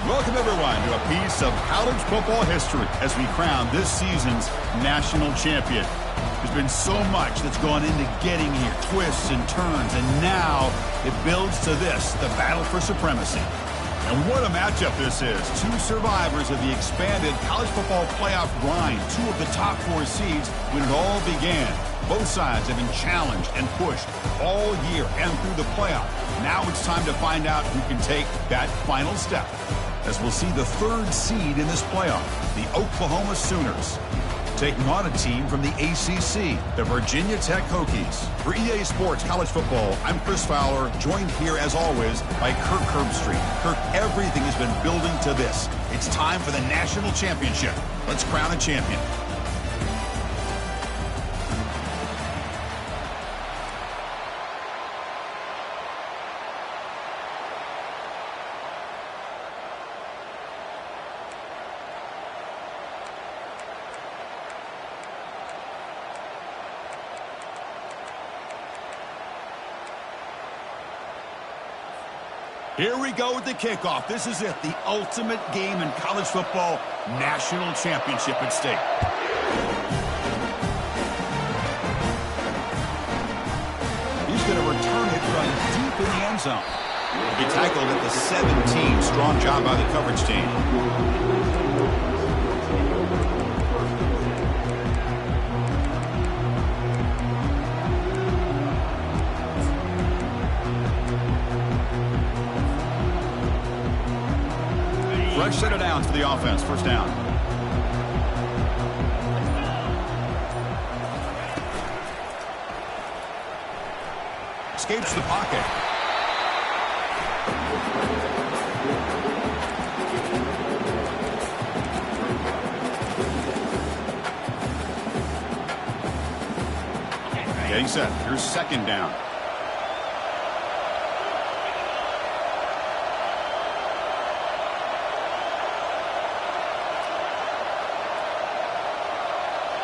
Welcome, everyone, to a piece of college football history as we crown this season's national champion. There's been so much that's gone into getting here, twists and turns, and now it builds to this, the battle for supremacy. And what a matchup this is. Two survivors of the expanded college football playoff grind, two of the top 4 seeds when it all began. Both sides have been challenged and pushed all year and through the playoff. Now it's time to find out who can take that final step, as we'll see the 3rd seed in this playoff, the Oklahoma Sooners, taking on a team from the ACC, the Virginia Tech Hokies. For EA Sports College Football, I'm Chris Fowler, joined here as always by Kirk Herbstreit. Kirk, everything has been building to this. It's time for the national championship. Let's crown a champion. Here we go with the kickoff. This is it, the ultimate game in college football, national championship at stake. He's going to return it from deep in the end zone. He tackled at the 17. Strong job by the coverage team. Fresh set of downs for the offense. First down. Escapes the pocket. Getting set. Here's second down.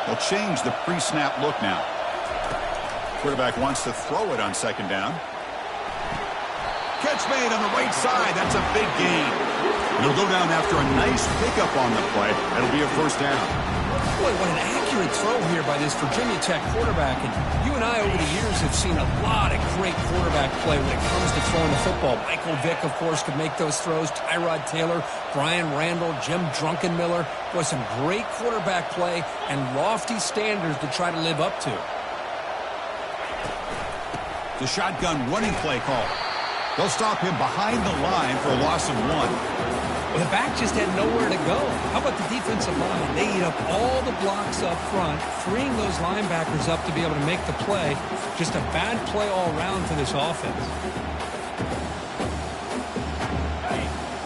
They'll change the pre-snap look now. Quarterback wants to throw it on second down. Catch made on the right side. That's a big gain. It'll go down after a nice pickup on the play. That'll be a first down. Boy, what an accurate throw here by this Virginia Tech quarterback. And you and I over the years have seen a lot of great quarterback play when it comes to throwing the football. Michael Vick, of course, could make those throws. Tyrod Taylor, Brian Randall, Jim Druckenmiller. Boy, some great quarterback play and lofty standards to try to live up to. The shotgun running play call. They'll stop him behind the line for a loss of 1. Well, the back just had nowhere to go. How about the defensive line? They eat up all the blocks up front, freeing those linebackers up to be able to make the play. Just a bad play all around for this offense.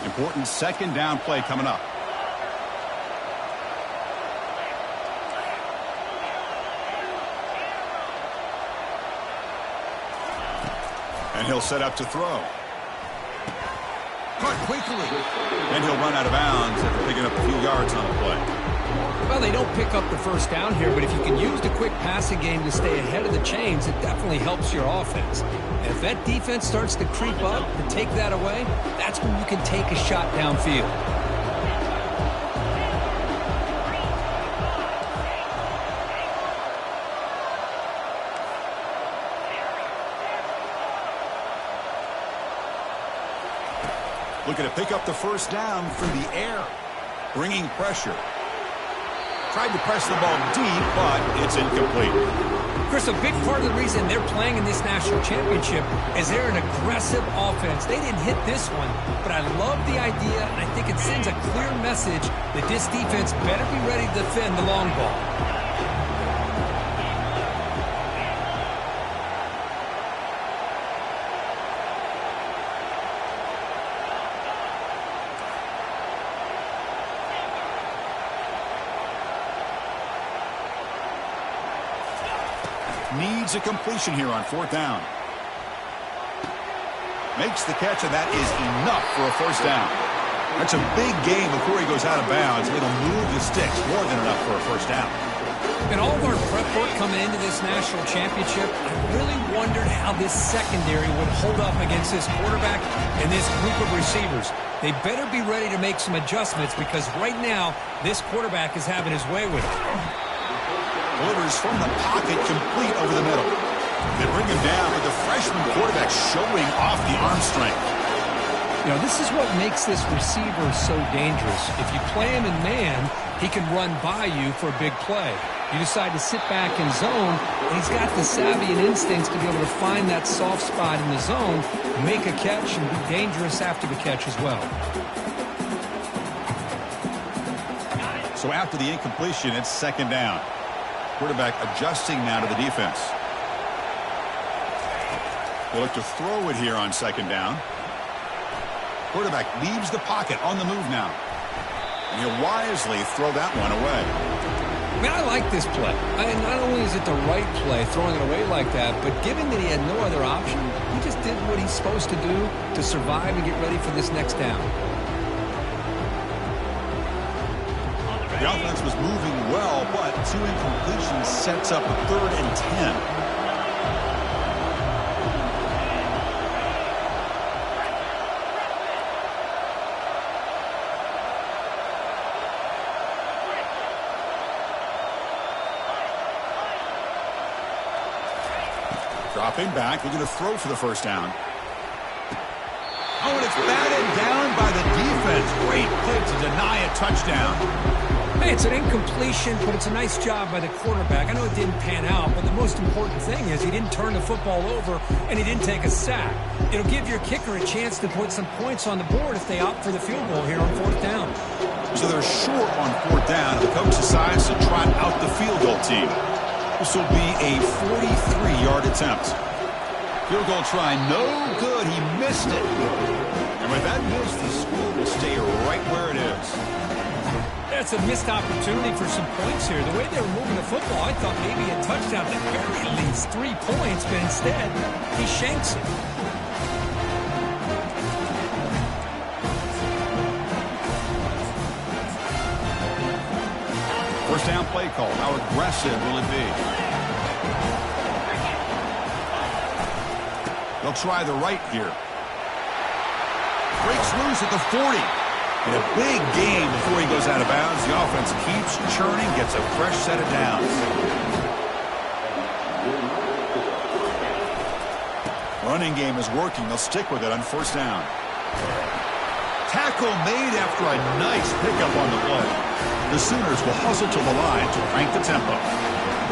Important second down play coming up. And he'll set up to throw. Caught quickly. And he'll run out of bounds after picking up a few yards on the play. Well, they don't pick up the first down here, but if you can use the quick passing game to stay ahead of the chains, it definitely helps your offense. And if that defense starts to creep up and take that away, that's when you can take a shot downfield. Looking to pick up the first down through the air. Bringing pressure. Tried to press the ball deep, but it's incomplete. Chris, a big part of the reason they're playing in this national championship is they're an aggressive offense. They didn't hit this one, but I love the idea, and I think it sends a clear message that this defense better be ready to defend the long ball. Needs a completion here on 4th down. Makes the catch, and that is enough for a first down. That's a big gain before he goes out of bounds. It'll move the sticks, more than enough for a first down. In all of our prep work coming into this national championship, I really wondered how this secondary would hold up against this quarterback and this group of receivers. They better be ready to make some adjustments because right now, this quarterback is having his way with it. Delivers from the pocket, complete over the middle. They bring him down with the freshman quarterback showing off the arm strength. You know, this is what makes this receiver so dangerous. If you play him in man, he can run by you for a big play. You decide to sit back in zone, and he's got the savvy and instincts to be able to find that soft spot in the zone, make a catch, and be dangerous after the catch as well. So after the incompletion, it's second down. Quarterback adjusting now to the defense. They look to throw it here on second down. Quarterback leaves the pocket on the move now. And he'll wisely throw that one away. I mean, I like this play. Not only is it the right play, throwing it away like that, but given that he had no other option, he just did what he's supposed to do to survive and get ready for this next down. The offense was moving well, but 2 incompletions sets up a 3rd and 10. Dropping back, they're going to throw for the first down. Oh, and it's batted down by the defense. Great play to deny a touchdown. Hey, it's an incompletion, but it's a nice job by the quarterback. I know it didn't pan out, but the most important thing is he didn't turn the football over and he didn't take a sack. It'll give your kicker a chance to put some points on the board if they opt for the field goal here on 4th down. So they're short on 4th down, and the coach decides to trot out the field goal team. This will be a 43-yard attempt. Field goal try, no good. He missed it. And with that miss, the score will stay right where it is. That's a missed opportunity for some points here. The way they were moving the football, I thought maybe a touchdown, at the very least 3 points, but instead, he shanks it. First down play call. How aggressive will it be? They'll try the right here. Breaks loose at the 40. In a big game before he goes out of bounds. The offense keeps churning, gets a fresh set of downs. Running game is working. They'll stick with it on first down. Tackle made after a nice pickup on the play. The Sooners will hustle to the line to crank the tempo.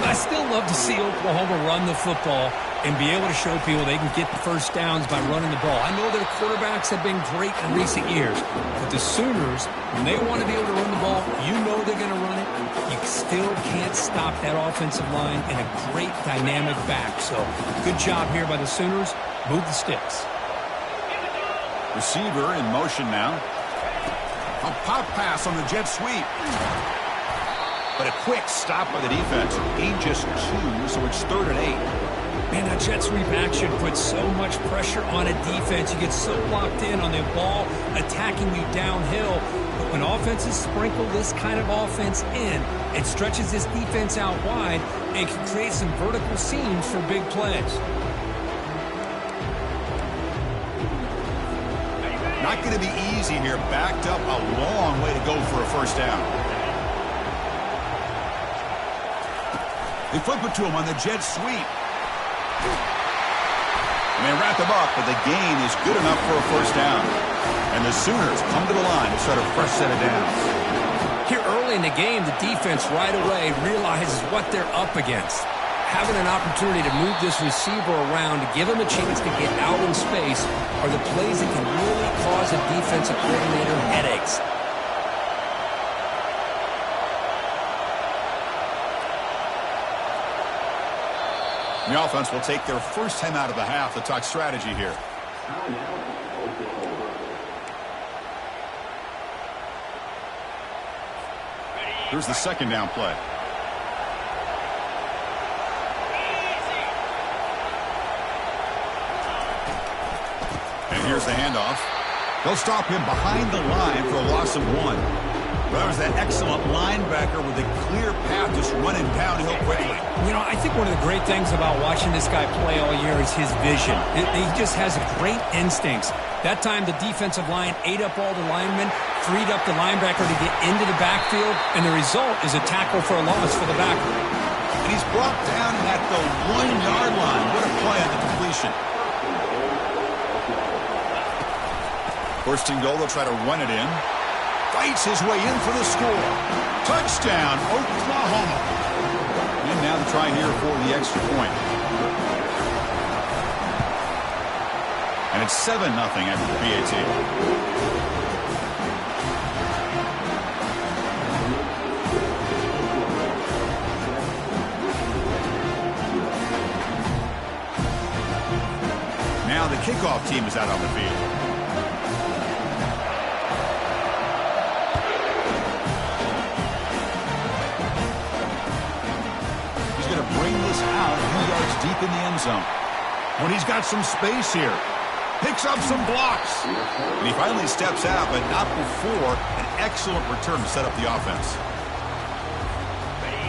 I still love to see Oklahoma run the football and be able to show people they can get first downs by running the ball. I know their quarterbacks have been great in recent years, but the Sooners, when they want to be able to run the ball, you know they're going to run it. You still can't stop that offensive line and a great dynamic back. So good job here by the Sooners. Move the sticks. Receiver in motion now. A pop pass on the jet sweep. But a quick stop by the defense. Gain just 2, so it's 3rd and 8. Man, that jet sweep action puts so much pressure on a defense. You get so locked in on the ball attacking you downhill. But when offenses sprinkle this kind of offense in, it stretches this defense out wide and can create some vertical seams for big plays. Not going to be easy here. Backed up a long way to go for a first down. They flip it to him on the jet sweep. And they wrap him up, but the gain is good enough for a first down. And the Sooners come to the line to start a fresh set of downs. Here early in the game, the defense right away realizes what they're up against. Having an opportunity to move this receiver around to give him a chance to get out in space are the plays that can really cause a defensive coordinator headaches. The offense will take their first time out of the half to talk strategy here. Here's the second down play. And here's the handoff. They'll stop him behind the line for a loss of 1. Well, that was that excellent linebacker with a clear path just running downhill quickly. You know, I think one of the great things about watching this guy play all year is his vision. He just has great instincts. That time, the defensive line ate up all the linemen, freed up the linebacker to get into the backfield, and the result is a tackle for a loss for the backer. And he's brought down at the 1-yard line. What a play on the completion. First and goal, they'll try to run it in. Fights his way in for the score. Touchdown, Oklahoma. And now the try here for the extra point. And it's 7-0 after the PAT. Now the kickoff team is out on the field. Bring this out a few yards deep in the end zone. When he's got some space here. Picks up some blocks. And he finally steps out, but not before an excellent return to set up the offense.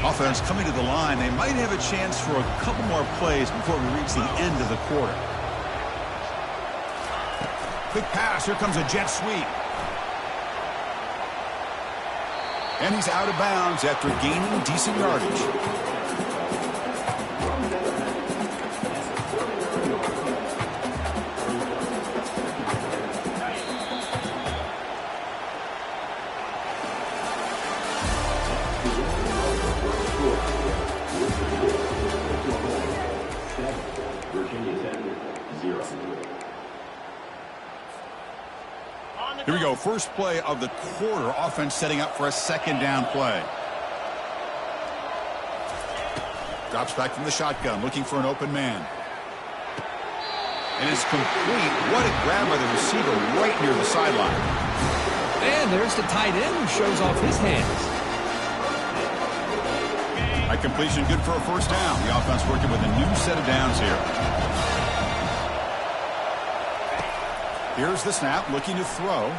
Offense coming to the line. They might have a chance for a couple more plays before we reach the end of the quarter. Quick pass. Here comes a jet sweep. And he's out of bounds after gaining decent yardage. Here we go. First play of the quarter. Offense setting up for a second down play. Drops back from the shotgun, looking for an open man. And it's complete. What a grab by the receiver right near the sideline. And there's the tight end who shows off his hands. That completion good for a first down. The offense working with a new set of downs here. Here's the snap, looking to throw.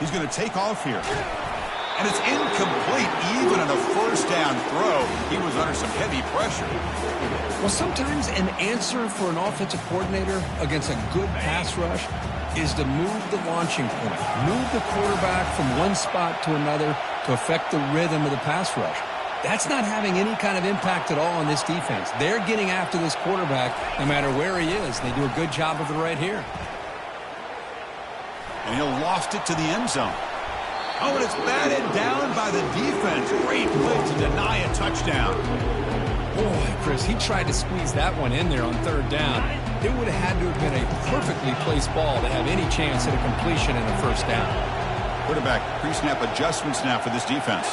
He's going to take off here. And it's incomplete. Even on a first down throw, he was under some heavy pressure. Well, sometimes an answer for an offensive coordinator against a good pass rush is to move the launching point. Move the quarterback from one spot to another to affect the rhythm of the pass rush. That's not having any kind of impact at all on this defense. They're getting after this quarterback no matter where he is. They do a good job of it right here. And he'll loft it to the end zone. Oh, and it's batted down by the defense. Great play to deny a touchdown. Boy, Chris, he tried to squeeze that one in there on third down. It would have had to have been a perfectly placed ball to have any chance at a completion and a first down. Quarterback pre-snap adjustments now for this defense.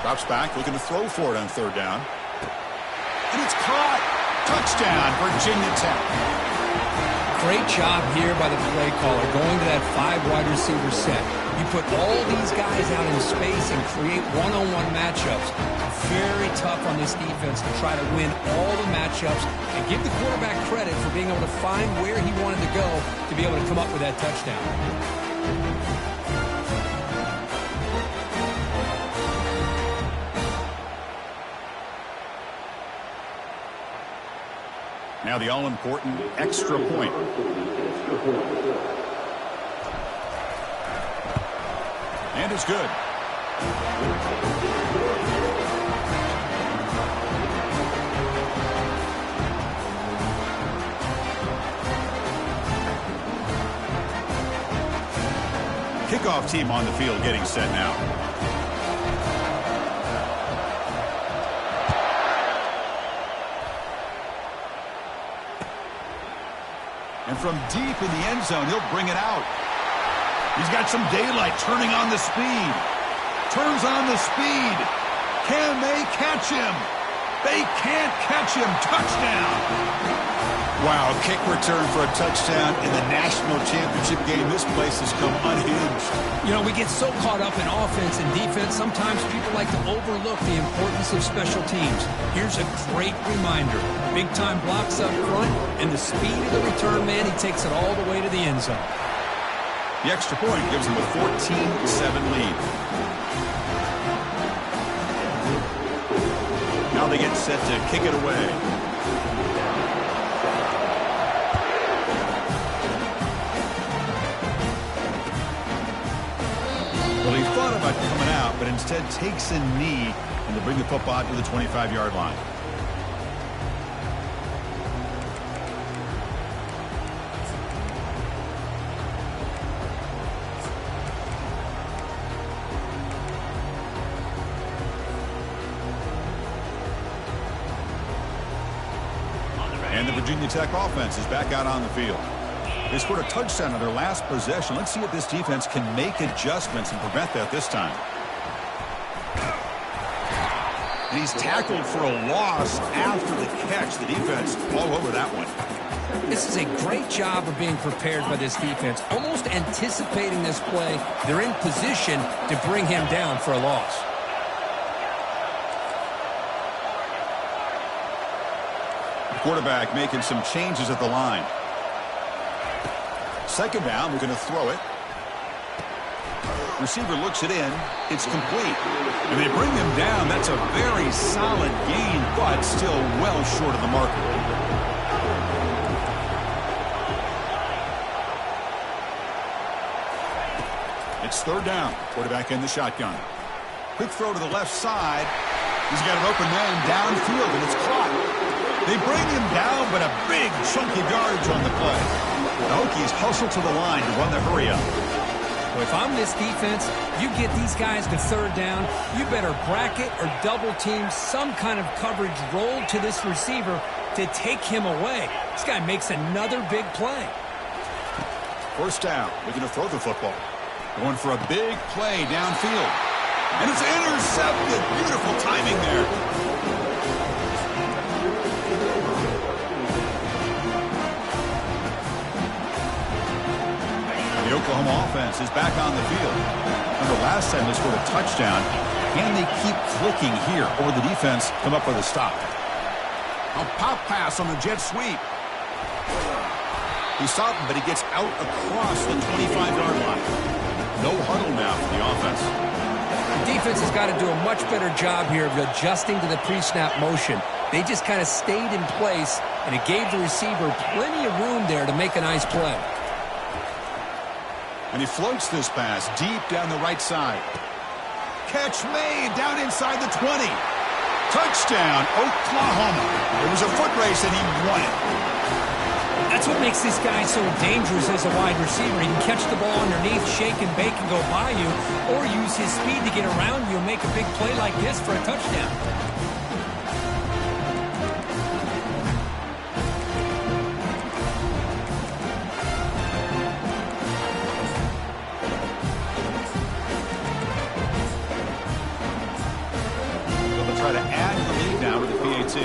Drops back, looking to throw for it on third down. And it's caught. Touchdown, Virginia Tech. Great job here by the play caller going to that 5 wide receiver set. You put all these guys out in space and create one-on-one matchups. Very tough on this defense to try to win all the matchups and give the quarterback credit for being able to find where he wanted to go to be able to come up with that touchdown. Now the all-important extra point. And it's good. Kickoff team on the field getting set now. And from deep in the end zone, he'll bring it out. He's got some daylight turning on the speed. Turns on the speed. Can they catch him? They can't catch him. Touchdown. Wow, kick return for a touchdown in the national championship game. This place has come unhinged. You know, we get so caught up in offense and defense, sometimes people like to overlook the importance of special teams. Here's a great reminder. Big-time blocks up front, and the speed of the return man, he takes it all the way to the end zone. The extra point gives them a 14-7 lead. Now they get set to kick it away. Well, he thought about coming out, but instead takes a knee, and they bring the football out to the 25-yard line. And the Virginia Tech offense is back out on the field. They scored a touchdown on their last possession. Let's see if this defense can make adjustments and prevent that this time. And he's tackled for a loss after the catch. The defense all over that one. This is a great job of being prepared by this defense, almost anticipating this play. They're in position to bring him down for a loss. The quarterback making some changes at the line. Second down, we're going to throw it. Receiver looks it in. It's complete. And they bring him down. That's a very solid gain, but still well short of the marker. It's third down. Quarterback in the shotgun. Quick throw to the left side. He's got an open man downfield, and it's caught. They bring him down, but a big chunk of yardage on the play. The Hokies hustle to the line to run the hurry-up. Well, if I'm this defense, you get these guys to third down, you better bracket or double team some kind of coverage roll to this receiver to take him away. This guy makes another big play. First down. We're going to throw the football. Going for a big play downfield. And it's intercepted. Beautiful timing there. The Oklahoma offense is back on the field. Remember last time they scored a touchdown. Can they keep clicking here, or the defense come up with a stop? A pop pass on the jet sweep. He stopped him, but he gets out across the 25-yard line. No huddle now for the offense. The defense has got to do a much better job here of adjusting to the pre-snap motion. They just kind of stayed in place, and it gave the receiver plenty of room there to make a nice play. And he floats this pass deep down the right side. Catch made down inside the 20. Touchdown, Oklahoma. It was a foot race, and he won it. That's what makes this guy so dangerous as a wide receiver. He can catch the ball underneath, shake and bake and go by you, or use his speed to get around you and make a big play like this for a touchdown. Try to add the lead now to the PAT.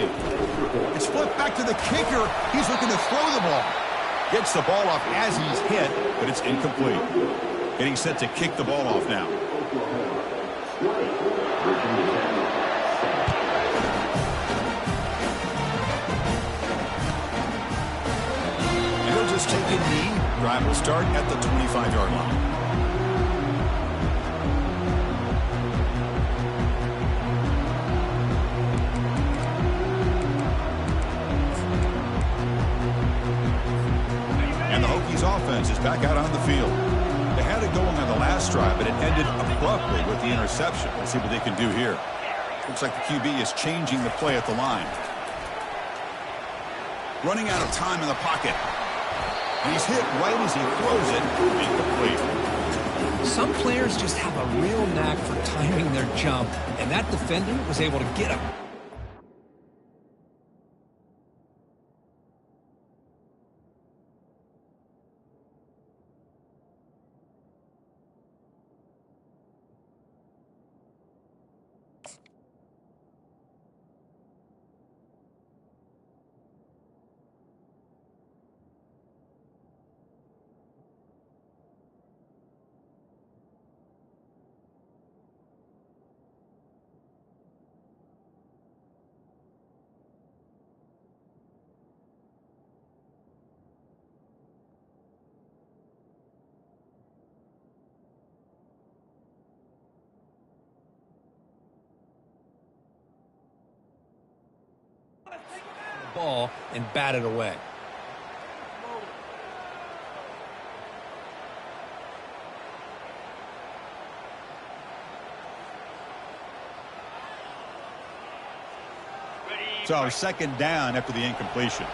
It's flipped back to the kicker. He's looking to throw the ball. Gets the ball off as he's hit, but it's incomplete. Getting set to kick the ball off now. And he'll just take a knee. Drive will start at the 25-yard line. Offense is back out on the field. They had it going on the last drive, but it ended abruptly with the interception. Let's see what they can do here. Looks like the QB is changing the play at the line. Running out of time in the pocket. And he's hit right as he throws it. Incomplete. Some players just have a real knack for timing their jump, and that defender was able to get him. ball and bat it away. So second down after the incompletion.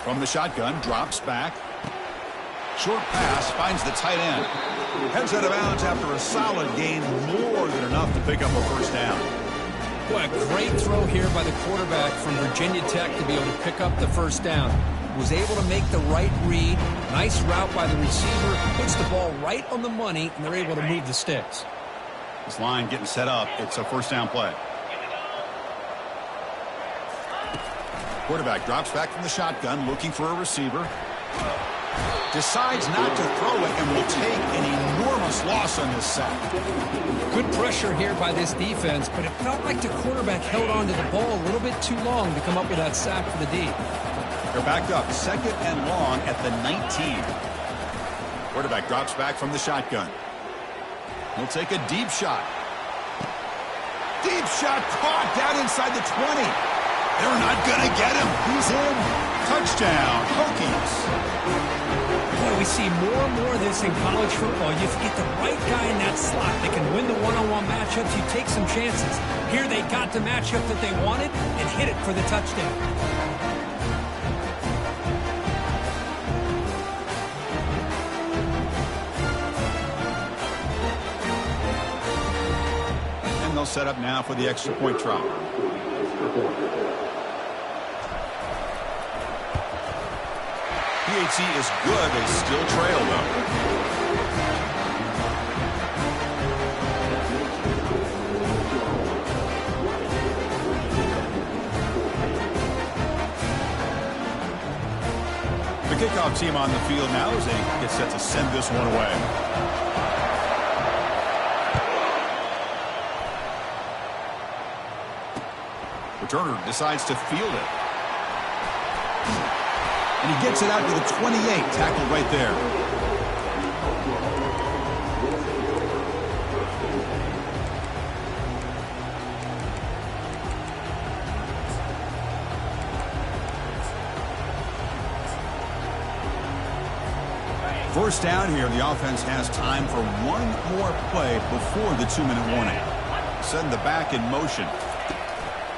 From the shotgun, drops back. Short pass, finds the tight end. Heads out of bounds after a solid gain, more than enough to pick up a first down. What a great throw here by the quarterback from Virginia Tech to be able to pick up the first down. Was able to make the right read. Nice route by the receiver. Puts the ball right on the money, and they're able to move the sticks. This line getting set up. It's a first down play. Quarterback drops back from the shotgun, looking for a receiver. Decides not to throw it and will take an enormous loss on this sack. Good pressure here by this defense, but it felt like the quarterback held on to the ball a little bit too long to come up with that sack for the D. They're backed up, second and long at the 19. Quarterback drops back from the shotgun. He'll take a deep shot. Deep shot caught down inside the 20. They're not going to get him. He's in. Touchdown, Hokies. Boy, we see more and more of this in college football. You get the right guy in that slot. They can win the one-on-one matchups. You take some chances. Here they got the matchup that they wanted and hit it for the touchdown. And they'll set up now for the extra point try. PHC is good. They still trail, though. The kickoff team on the field now as they get set to send this one away. Returner decides to field it. And he gets it out to the 28, tackled right there. First down here, the offense has time for one more play before the 2-minute warning. Send the back in motion.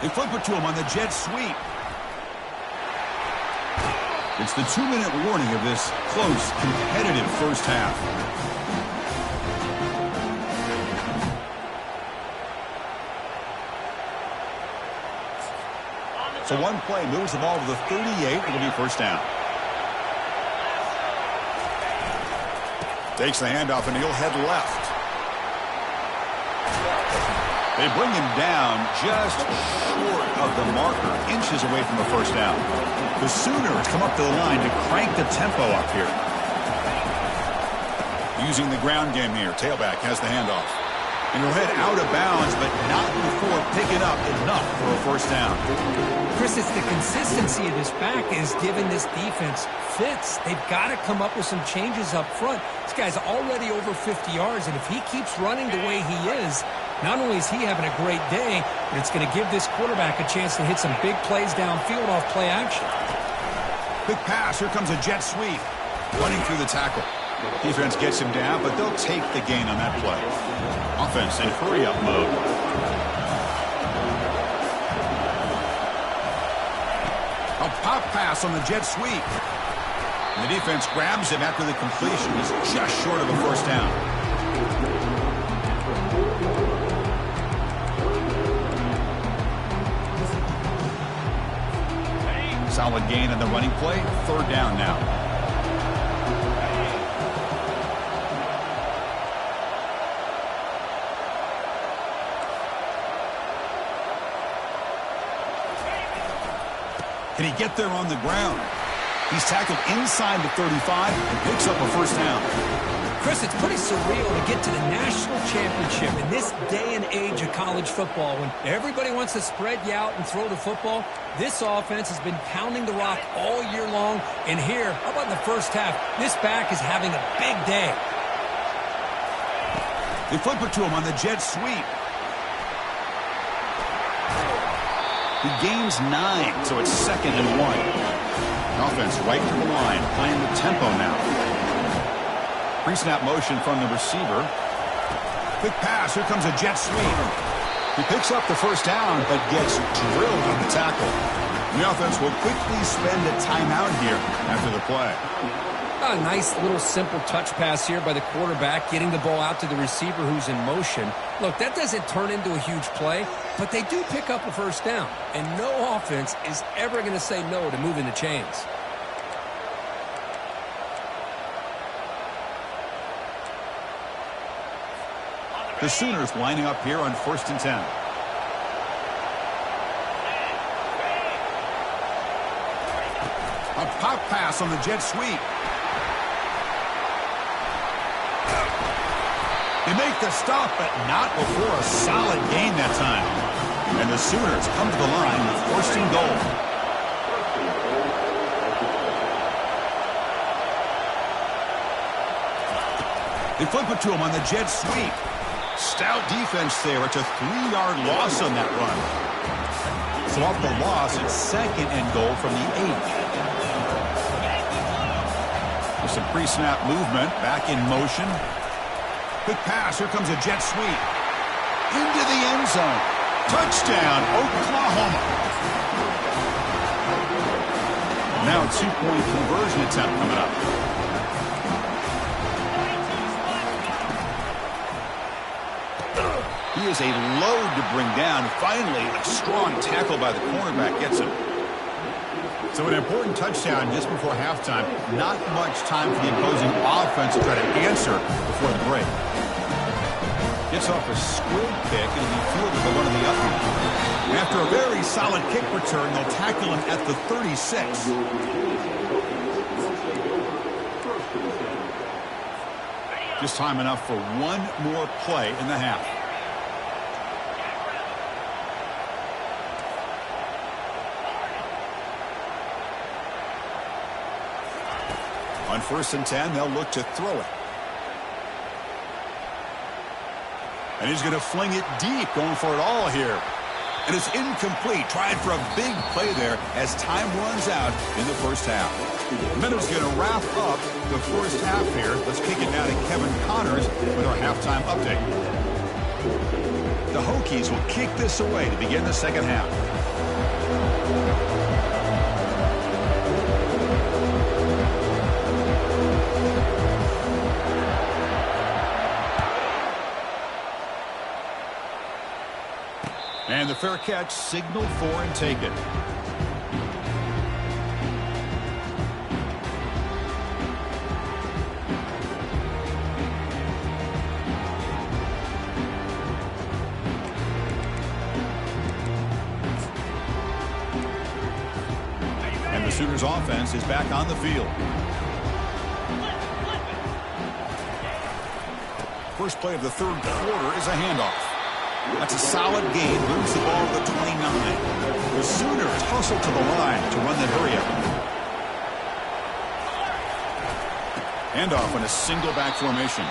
They flip it to him on the jet sweep. It's the 2-minute warning of this close, competitive first half. So one play moves the ball to the 38. It'll be first down. Takes the handoff and he'll head left. They bring him down just short of the marker, inches away from the first down. The Sooners come up to the line to crank the tempo up here. Using the ground game here, tailback has the handoff. And he'll head out of bounds, but not before picking up enough for a first down. Chris, it's the consistency of this back is giving this defense fits. They've got to come up with some changes up front. This guy's already over 50 yards, and if he keeps running the way he is, not only is he having a great day, but it's going to give this quarterback a chance to hit some big plays downfield off play action. Big pass. Here comes a jet sweep. Running through the tackle. Defense gets him down, but they'll take the gain on that play. Offense in hurry-up mode. A pop pass on the jet sweep. And the defense grabs him after the completion. He's just short of a first down. Solid gain on the running play. Third down now. Can he get there on the ground? He's tackled inside the 35 and picks up a first down. Chris, it's pretty surreal to get to the national championship in this day and age of college football when everybody wants to spread you out and throw the football. This offense has been pounding the rock all year long. And here, how about in the first half? This back is having a big day. They flip it to him on the jet sweep. He gains 9, so it's 2nd and 1. Offense right to the line, high in the tempo now. Pre-snap motion from the receiver. Quick pass. Here comes a jet sweep. He picks up the first down, but gets drilled on the tackle. The offense will quickly spend a timeout here after the play. A nice little simple touch pass here by the quarterback, getting the ball out to the receiver who's in motion. Look, that doesn't turn into a huge play, but they do pick up a first down. And no offense is ever going to say no to moving the chains. The Sooners lining up here on 1st and 10. A pop pass on the jet sweep. They make the stop, but not before a solid gain that time. And the Sooners come to the line with 1st and goal. They flip it to him on the jet sweep. Stout defense there. It's a 3-yard loss on that run. So off the loss, it's 2nd and goal from the 8. With some pre-snap movement, back in motion. Quick pass. Here comes a jet sweep. Into the end zone. Touchdown, Oklahoma. Now a 2-point conversion attempt coming up. He is a load to bring down. Finally, a strong tackle by the cornerback gets him. So an important touchdown just before halftime. Not much time for the opposing offense to try to answer before the break. Gets off a squib kick and he fielded the one of the other. After a very solid kick return, they'll tackle him at the 36. Just time enough for one more play in the half. On 1st and 10, they'll look to throw it. And he's going to fling it deep, going for it all here. And it's incomplete. Tried for a big play there as time runs out in the first half. Meadows going to wrap up the first half here. Let's kick it now to Kevin Connors with our halftime update. The Hokies will kick this away to begin the second half. And the fair catch signaled for and taken. And the Sooners offense is back on the field. First play of the third quarter is a handoff. That's a solid gain. Moves the ball to the 29. The Sooners hustle to the line to run the hurry-up. Handoff in a single back formation.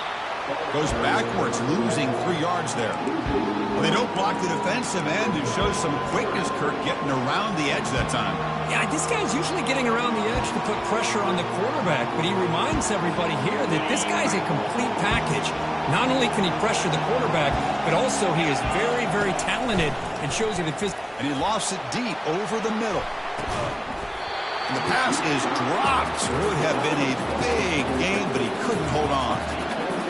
Goes backwards, losing 3 yards there. Well, they don't block the defensive end and shows some quickness, Kirk, getting around the edge that time. Yeah, this guy's usually getting around the edge to put pressure on the quarterback, but he reminds everybody here that this guy's a complete package. Not only can he pressure the quarterback, but also he is very, very talented and shows you the physical. And he lofts it deep over the middle. And the pass is dropped. Would have been a big game, but he couldn't hold on.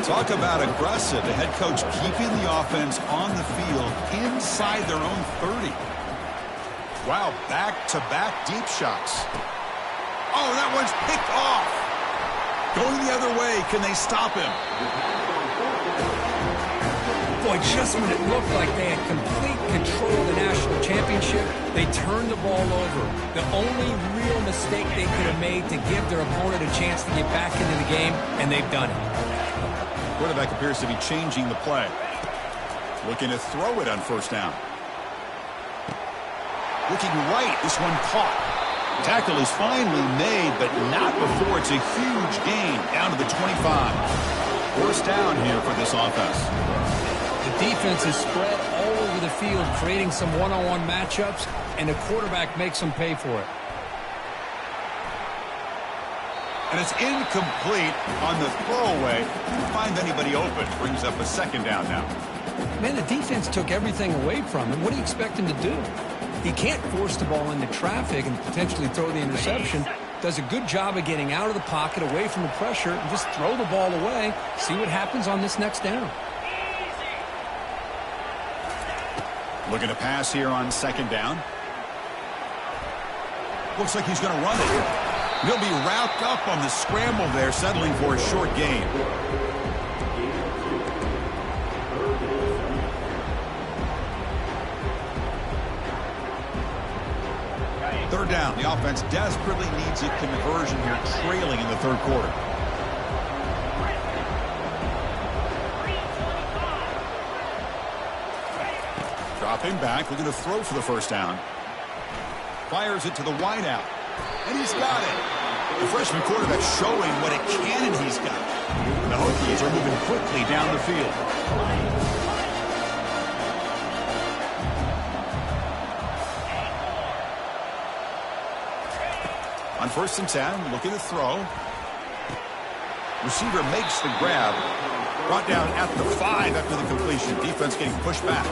Talk about aggressive. The head coach keeping the offense on the field inside their own 30. Wow, back-to-back deep shots. Oh, that one's picked off. Going the other way. Can they stop him? Boy, just when it looked like they had complete control of the national championship, they turned the ball over. The only real mistake they could have made to give their opponent a chance to get back into the game, and they've done it. Quarterback appears to be changing the play. Looking to throw it on first down. Looking right, this one caught. Tackle is finally made, but not before it's a huge gain down to the 25. First down here for this offense. The defense is spread all over the field, creating some one-on-one matchups, and the quarterback makes them pay for it. And it's incomplete on the throwaway. Can't find anybody open. Brings up a second down now. Man, the defense took everything away from him. What do you expect him to do? He can't force the ball into traffic and potentially throw the interception. Does a good job of getting out of the pocket, away from the pressure, and just throw the ball away. See what happens on this next down. Looking to pass here on second down. Looks like he's going to run it. He'll be wrapped up on the scramble there, settling for a short gain. Third down. The offense desperately needs a conversion here, trailing in the third quarter. Dropping back, looking to throw for the first down. Fires it to the wideout. And he's got it. The freshman quarterback showing what a cannon he's got. The Hokies are moving quickly down the field. On first and 10, looking to throw. Receiver makes the grab. Brought down at the 5 after the completion. Defense getting pushed back.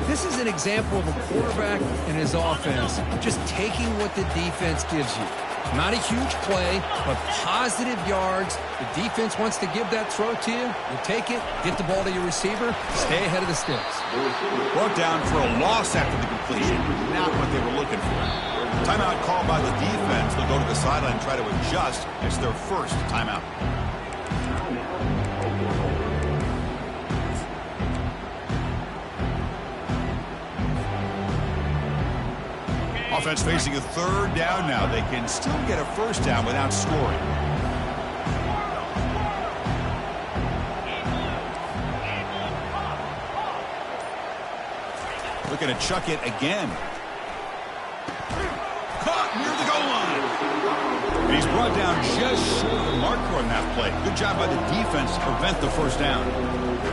This is an example of a quarterback and his offense just taking what the defense gives you. Not a huge play, but positive yards. The defense wants to give that throw to you. You take it, get the ball to your receiver, stay ahead of the sticks. Brought down for a loss after the completion. Not what they were looking for. Timeout called by the defense. They'll go to the sideline and try to adjust. It's their first timeout. Offense facing a third down now. They can still get a first down without scoring. Looking to chuck it again. Caught near the goal line. And he's brought down just short of the marker on that play. Good job by the defense to prevent the first down.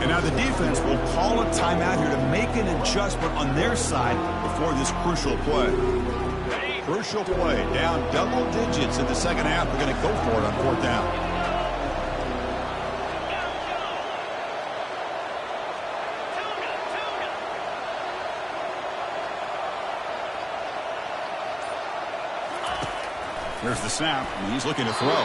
And now the defense will call a timeout here to make an adjustment on their side before this crucial play. Crucial play, down double digits in the second half. They're going to go for it on fourth down. Here's the snap, and he's looking to throw.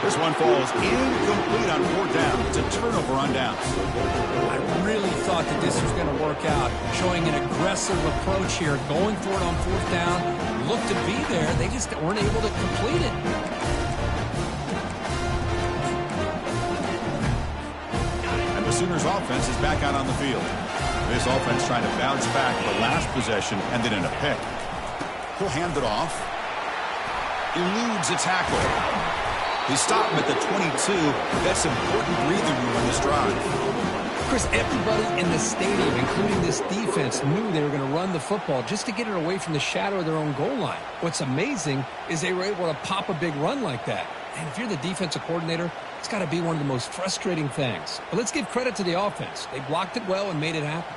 This one falls incomplete on fourth down. It's a turnover on downs. I really thought that this was going to work out, showing an aggressive approach here, going for it on fourth down. Looked to be there. They just weren't able to complete it. And the Sooners offense is back out on the field. This offense trying to bounce back. The last possession ended in a pick. He'll hand it off. Eludes a tackle. They stop him at the 22. That's important breathing room on this drive. Chris, everybody in the stadium, including this defense, knew they were going to run the football just to get it away from the shadow of their own goal line. What's amazing is they were able to pop a big run like that. And if you're the defensive coordinator, it's got to be one of the most frustrating things. But let's give credit to the offense. They blocked it well and made it happen.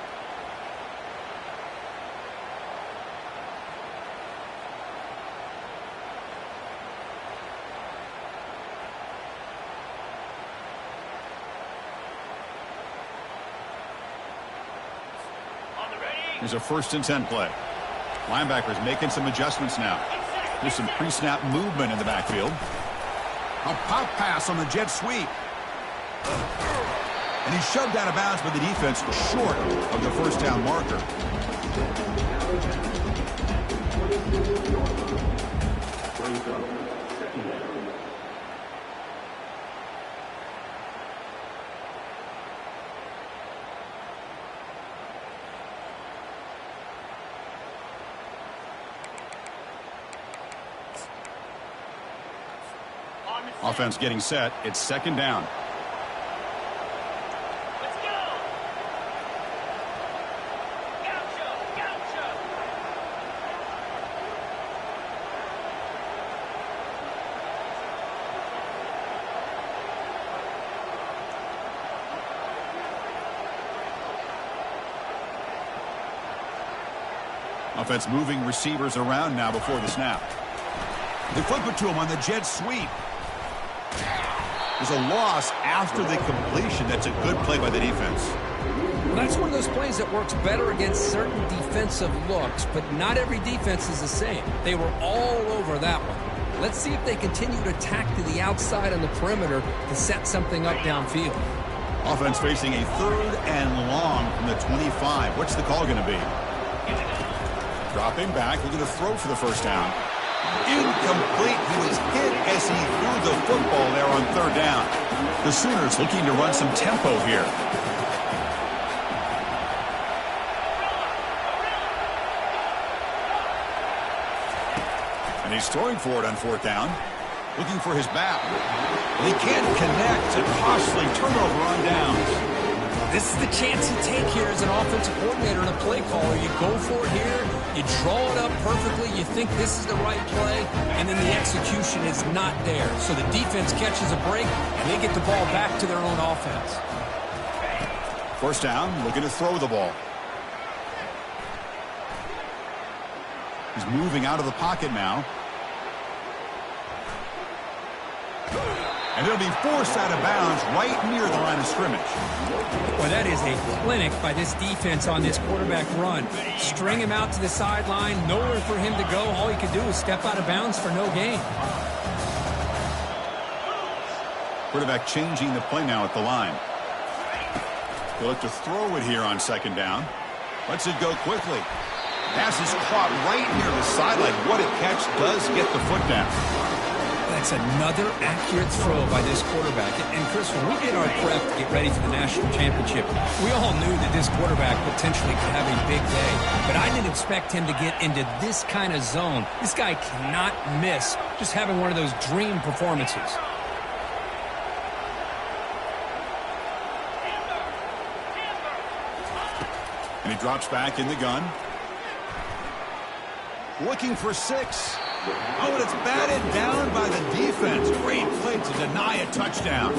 Here's a first and 10 play. Linebackers making some adjustments now. There's some pre-snap movement in the backfield. A pop pass on the jet sweep. And he's shoved out of bounds by the defense short of the first down marker. Offense getting set. It's second down. Offense moving receivers around now before the snap. They flip it to him on the jet sweep. There's a loss after the completion. That's a good play by the defense. Well, that's one of those plays that works better against certain defensive looks, but not every defense is the same. They were all over that one. Let's see if they continue to tack to the outside on the perimeter to set something up downfield. Offense facing a third and long from the 25. What's the call going to be? Dropping back, looking to throw for the first down. Incomplete. He was hit as he threw the football there on third down. The Sooners looking to run some tempo here. And he's throwing for it on fourth down. Looking for his back. And he can't connect. A costly turnover on downs. This is the chance you take here as an offensive coordinator and a play caller. You go for it here. You draw it up perfectly. You think this is the right play, and then the execution is not there. So the defense catches a break, and they get the ball back to their own offense. First down, looking to throw the ball. He's moving out of the pocket now. And it'll be forced out of bounds right near the line of scrimmage. Well, that is a clinic by this defense on this quarterback run. String him out to the sideline, nowhere for him to go. All he can do is step out of bounds for no gain. Quarterback changing the play now at the line. They'll look to throw it here on second down. Lets it go quickly. Pass is caught right near the sideline. What a catch. Does get the foot down. That's another accurate throw by this quarterback. And Chris, when we did our prep to get ready for the national championship, we all knew that this quarterback potentially could have a big day. But I didn't expect him to get into this kind of zone. This guy cannot miss just having one of those dream performances. And he drops back in the gun. Looking for 6. Oh, and it's batted down by the defense. Great play to deny a touchdown.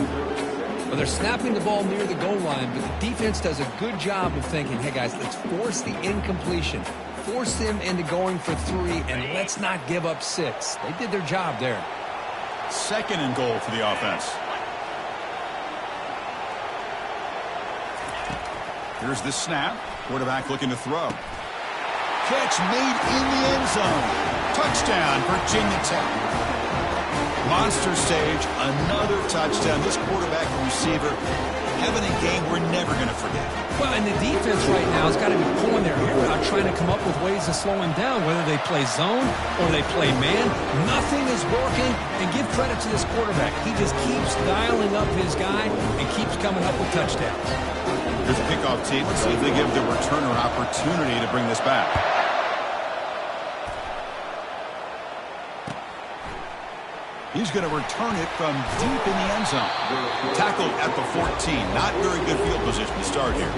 Well, they're snapping the ball near the goal line, but the defense does a good job of thinking, hey, guys, let's force the incompletion. Force them into going for 3, and let's not give up 6. They did their job there. Second and goal for the offense. Here's the snap. Quarterback looking to throw. Catch made in the end zone. Touchdown, Virginia Tech. Monster stage, another touchdown. This quarterback and receiver having a game we're never going to forget. Well, and the defense right now has got to be pulling their hair out, trying to come up with ways to slow him down, whether they play zone or they play man. Nothing is working, and give credit to this quarterback. He just keeps dialing up his guy and keeps coming up with touchdowns. Here's a kickoff team. Let's see if they give the returner an opportunity to bring this back. He's going to return it from deep in the end zone. Tackled at the 14. Not very good field position to start here.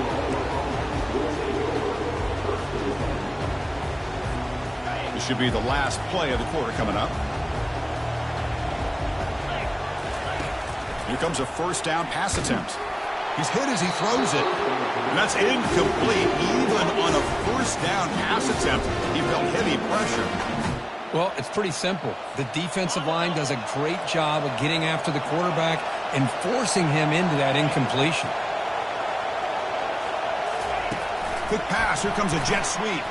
This should be the last play of the quarter coming up. Here comes a first down pass attempt. He's hit as he throws it. And that's incomplete. Even on a first down pass attempt, he felt heavy pressure. Well, it's pretty simple. The defensive line does a great job of getting after the quarterback and forcing him into that incompletion. Quick pass. Here comes a jet sweep.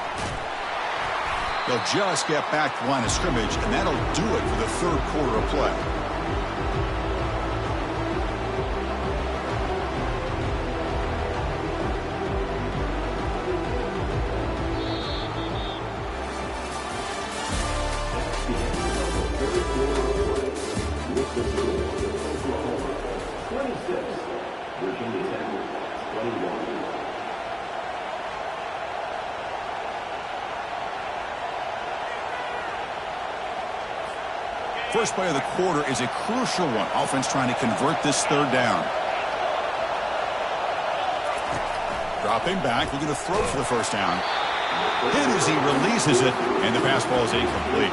They'll just get back to the line of scrimmage, and that'll do it for the third quarter of play. first play of the quarter is a crucial one. Offense trying to convert this third down. Dropping back, looking to throw for the first down. Hit as he releases it, and the pass ball is incomplete.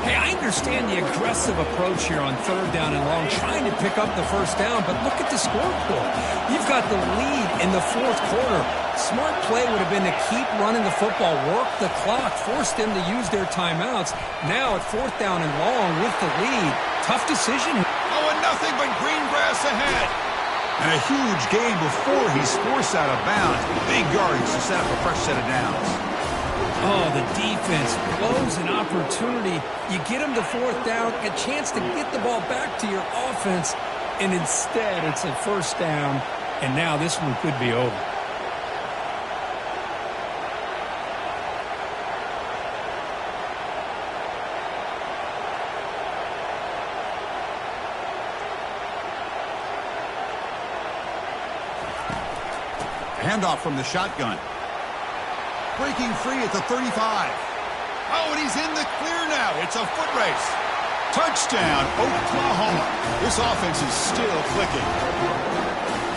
Hey, I understand the aggressive approach here on third down and long, trying to pick up the first down, but look at the scoreboard. You've got the lead in the fourth quarter. Smart play would have been to keep running the football, work the clock, force them to use their timeouts. Now at fourth down and long with the lead. Tough decision. Oh, and nothing but green grass ahead. And a huge gain before he's forced out of bounds. Big yardage to set up a fresh set of downs. Oh, the defense blows an opportunity. You get them to fourth down, a chance to get the ball back to your offense, and instead it's a first down, and now this one could be over. Handoff from the shotgun. Breaking free at the 35. Oh, and he's in the clear now. It's a foot race. Touchdown, Oklahoma. This offense is still clicking.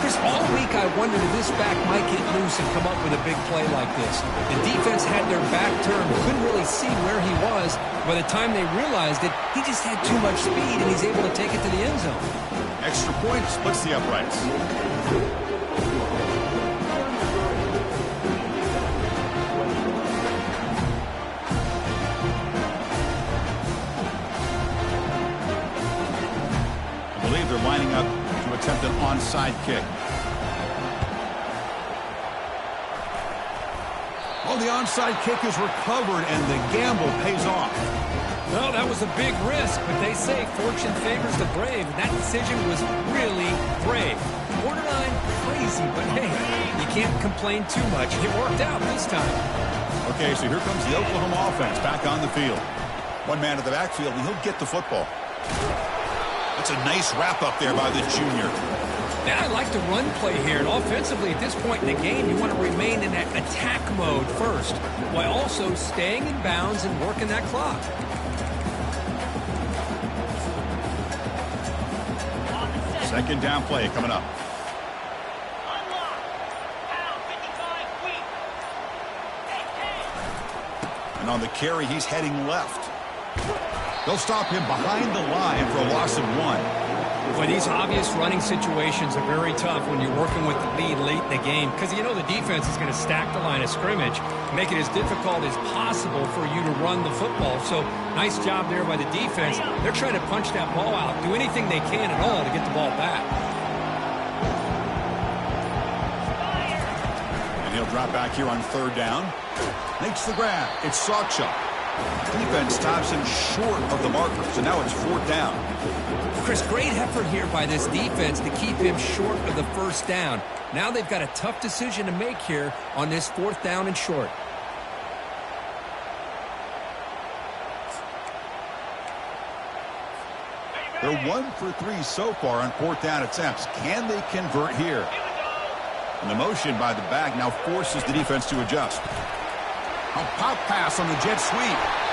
Chris, all week I wondered if this back might get loose and come up with a big play like this. The defense had their back turned, couldn't really see where he was. By the time they realized it, he just had too much speed, and he's able to take it to the end zone. Extra point splits the uprights. They're lining up to attempt an onside kick. Oh, the onside kick is recovered, and the gamble pays off. Well, that was a big risk, but they say fortune favors the brave, and that decision was really brave. Borderline crazy, but hey, you can't complain too much. It worked out this time. Okay, so here comes the Oklahoma offense back on the field. One man at the backfield, and he'll get the football. That's a nice wrap-up there by the junior. Yeah, I like the run play here. And offensively, at this point in the game, you want to remain in that attack mode first, while also staying in bounds and working that clock. Second down play coming up. And on the carry, he's heading left. They'll stop him behind the line for a loss of 1. Boy, these obvious running situations are very tough when you're working with the lead late in the game, because you know the defense is going to stack the line of scrimmage, make it as difficult as possible for you to run the football. So nice job there by the defense. They're trying to punch that ball out, do anything they can at all to get the ball back. And he'll drop back here on third down. Makes the grab. It's Sawchuk. Defense stops him short of the marker, so now it's fourth down. Chris, great effort here by this defense to keep him short of the first down. Now they've got a tough decision to make here on this fourth down and short. They're 1 for 3 so far on fourth down attempts. Can they convert here? And the motion by the back now forces the defense to adjust. A pop pass on the jet sweep.